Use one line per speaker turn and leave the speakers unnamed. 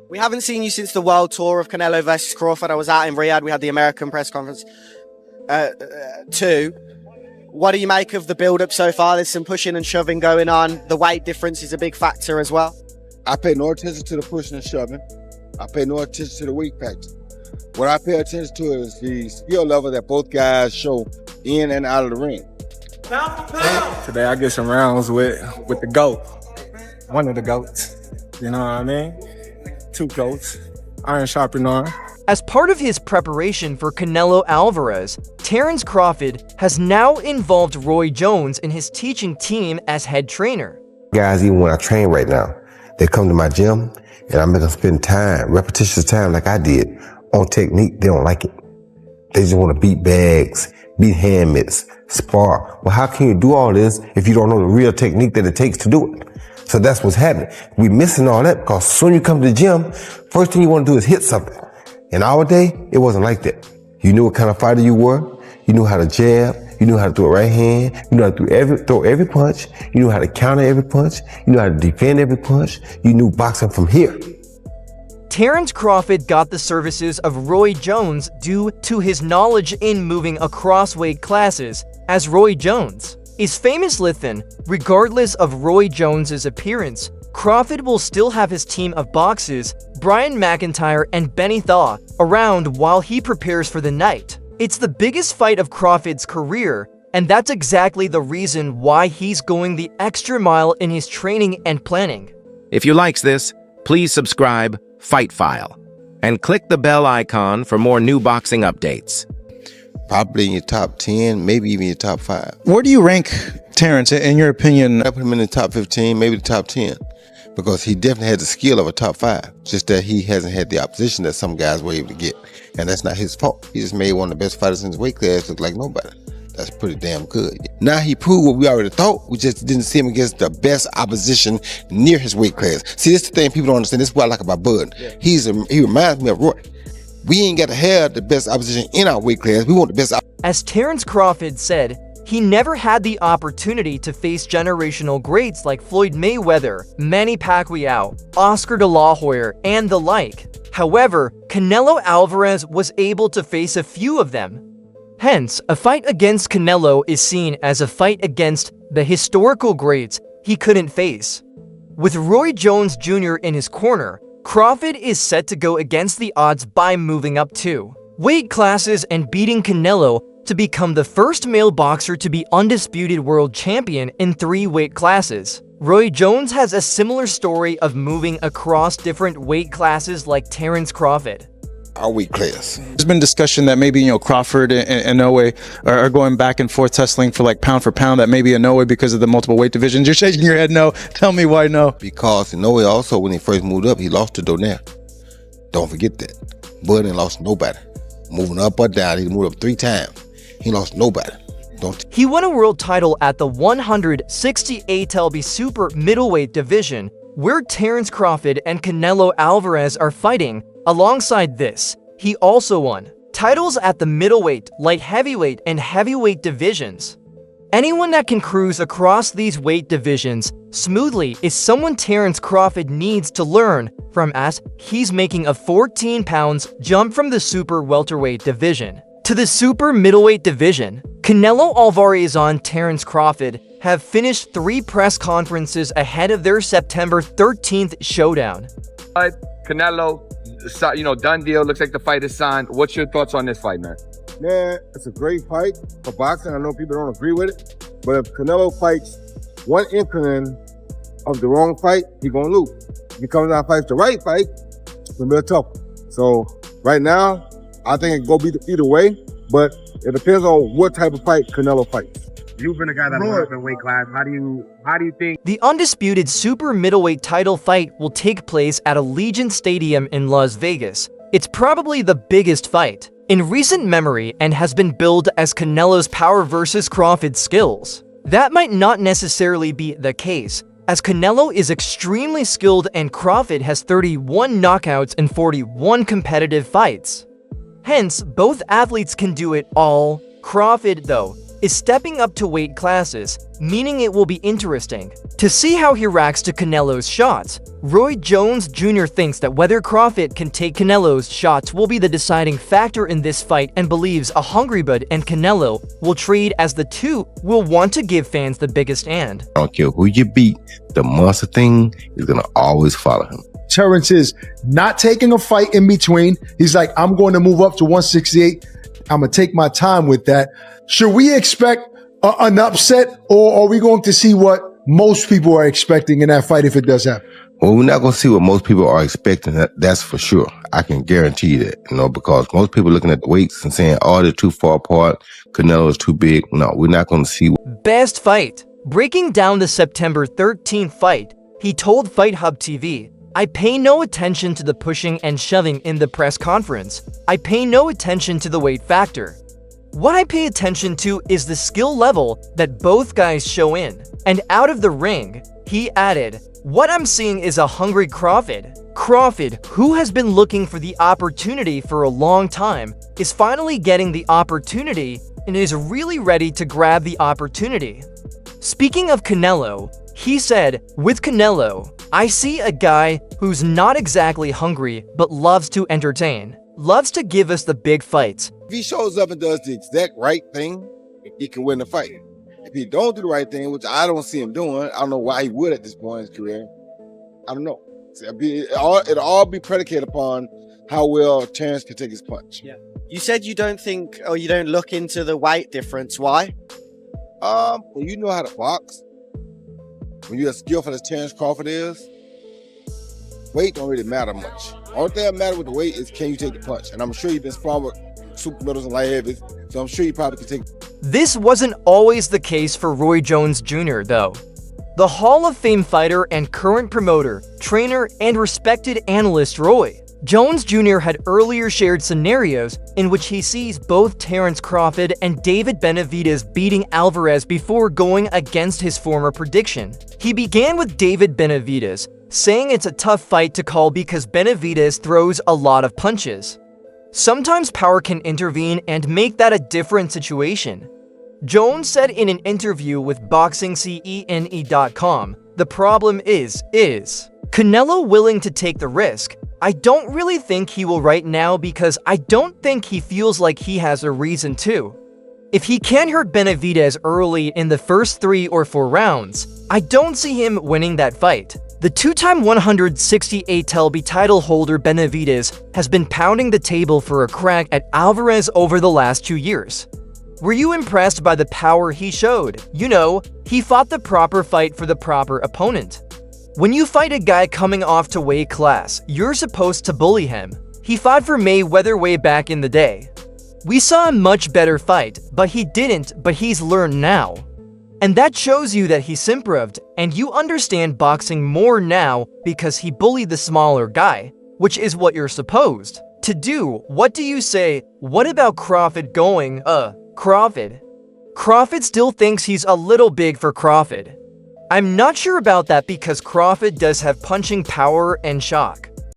We haven't seen you since the world tour of Canelo versus Crawford. I was out in Riyadh. We had the American press conference too. What do you make of the build-up so far? There's some pushing and shoving going on. The weight difference is a big factor as well.
I pay no attention to the pushing and shoving. I pay no attention to the weight factor. What I pay attention to is the skill level that both guys show in and out of the ring.
Pound for pound. Today I get some rounds with the GOAT. One of the GOATs. You know what I mean? Two GOATs. Iron sharpen iron.
As part of his preparation for Canelo Alvarez, Terence Crawford has now involved Roy Jones in his teaching team as head trainer.
Guys, even when I train right now, they come to my gym and I make them spend time, repetitious time like I did, on technique. They don't like it. They just want to beat bags, beat hand mitts, spar. Well, how can you do all this if you don't know the real technique that it takes to do it? So that's what's happening. We're missing all that because soon you come to the gym, first thing you want to do is hit something. In our day, it wasn't like that. You knew what kind of fighter you were. You knew how to jab. You knew how to throw a right hand. You knew how to throw every punch. You knew how to counter every punch. You knew how to defend every punch. You knew boxing from here.
Terence Crawford got the services of Roy Jones due to his knowledge in moving across weight classes, as Roy Jones is famous lifting. Regardless of Roy Jones's appearance, Crawford will still have his team of boxers, Brian McIntyre and Benny Thaw, around while he prepares for the night. It's the biggest fight of Crawford's career, and that's exactly the reason why he's going the extra mile in his training and planning.
If you likes this, please subscribe, Fight File, and click the bell icon for more new boxing updates.
Probably in your top 10, maybe even your top 5.
Where do you rank Terence, in your opinion?
I put him in the top 15, maybe the top 10, because he definitely has the skill of a top 5, just that he hasn't had the opposition that some guys were able to get. And that's not his fault. He just made one of the best fighters in his weight class look like nobody. That's pretty damn good. Now he proved what we already thought. We just didn't see him against the best opposition near his weight class. See, this is the thing people don't understand. This is what I like about Bud. Yeah. He reminds me of Roy. We ain't got to have the best opposition in our weight class. We want the best.
As Terence Crawford said, he never had the opportunity to face generational greats like Floyd Mayweather, Manny Pacquiao, Oscar de la Hoya, and the like. However, Canelo Alvarez was able to face a few of them. Hence, a fight against Canelo is seen as a fight against the historical greats he couldn't face. With Roy Jones Jr. in his corner, Crawford is set to go against the odds by moving up 2 weight classes and beating Canelo to become the first male boxer to be undisputed world champion in 3 weight classes. Roy Jones has a similar story of moving across different weight classes like Terence Crawford.
Our weight class.
There's been discussion that maybe, Crawford and Inoue are going back and forth tussling for pound for pound, that maybe Inoue, because of the multiple weight divisions. You're shaking your head no. Tell me why no.
Because Inoue also, when he first moved up, he lost to Donaire. Don't forget that. Bud ain't lost nobody. Moving up or down, he moved up 3 times. He lost nobody.
He won a world title at the 168 lb super middleweight division, where Terence Crawford and Canelo Alvarez are fighting. Alongside this, he also won titles at the middleweight, light heavyweight, and heavyweight divisions. Anyone that can cruise across these weight divisions smoothly is someone Terence Crawford needs to learn from, as he's making a 14 pounds jump from the super welterweight division to the super middleweight division. Canelo Alvarez and Terence Crawford have finished 3 press conferences ahead of their September 13th showdown.
Canelo, done deal. Looks like the fight is signed. What's your thoughts on this fight, man?
Man, it's a great fight for boxing. I know people don't agree with it, but if Canelo fights one inkling of the wrong fight, he's gonna lose. If he comes out and fights the right fight, it's gonna be a tough one. So right now, I think it go either way, but it depends on what type of fight Canelo fights.
You've been a guy that moved up in weight class. How do you think?
The undisputed super middleweight title fight will take place at Allegiant Stadium in Las Vegas. It's probably the biggest fight in recent memory and has been billed as Canelo's power versus Crawford's skills. That might not necessarily be the case, as Canelo is extremely skilled and Crawford has 31 knockouts in 41 competitive fights. Hence, both athletes can do it all. Crawford, though, is stepping up to weight classes, meaning it will be interesting to see how he reacts to Canelo's shots. Roy Jones Jr. thinks that whether Crawford can take Canelo's shots will be the deciding factor in this fight and believes a Hungry Bud and Canelo will trade as the two will want to give fans the biggest hand.
I don't care who you beat, the monster thing is going to always follow him.
Terence is not taking a fight in between. He's like, I'm going to move up to 168. I'm going to take my time with that. Should we expect an upset, or are we going to see what most people are expecting in that fight if it does happen?
Well, we're not going to see what most people are expecting. That's for sure. I can guarantee you that, because most people looking at the weights and saying, oh, they're too far apart. Canelo is too big. No, we're not going to see.
Best fight. Breaking down the September 13th fight, he told Fight Hub TV, I pay no attention to the pushing and shoving in the press conference. I pay no attention to the weight factor. What I pay attention to is the skill level that both guys show in and out of the ring. He added, what I'm seeing is a hungry Crawford. Crawford, who has been looking for the opportunity for a long time, is finally getting the opportunity and is really ready to grab the opportunity. Speaking of Canelo, he said, with Canelo, I see a guy who's not exactly hungry but loves to entertain, loves to give us the big fights.
If he shows up and does the exact right thing, he can win the fight. If he don't do the right thing, which I don't see him doing, I don't know why he would at this point in his career. I don't know. It'll all be predicated upon how well Terence can take his punch.
Yeah. You said you don't think, or you don't look into the weight difference. Why?
Well, you know how to box. When you're as skillful as Terence Crawford is, weight don't really matter much. Only thing that matters with the weight is can you take the punch? And I'm sure you've been sparring with super middles and light heavies, so I'm sure you probably can take.
This wasn't always the case for Roy Jones Jr., though. The Hall of Fame fighter and current promoter, trainer, and respected analyst Roy Jones Jr. had earlier shared scenarios in which he sees both Terence Crawford and David Benavidez beating Alvarez before going against his former prediction. He began with David Benavidez, saying it's a tough fight to call because Benavidez throws a lot of punches. Sometimes power can intervene and make that a different situation. Jones said in an interview with BoxingCENE.com, the problem is Canelo willing to take the risk? I don't really think he will right now because I don't think he feels like he has a reason to. If he can hurt Benavidez early in the first 3 or 4 rounds, I don't see him winning that fight. The 2-time 168-LB title holder Benavidez has been pounding the table for a crack at Alvarez over the last 2 years. Were you impressed by the power he showed? You know, he fought the proper fight for the proper opponent. When you fight a guy coming off to weight class, you're supposed to bully him. He fought for Mayweather way back in the day. We saw a much better fight, but he didn't, but he's learned now. And that shows you that he's improved, and you understand boxing more now because he bullied the smaller guy, which is what you're supposed to do. What do you say? What about Crawford going, Crawford? Crawford still thinks he's a little big for Crawford. I'm not sure about that because Crawford does have punching power and shock.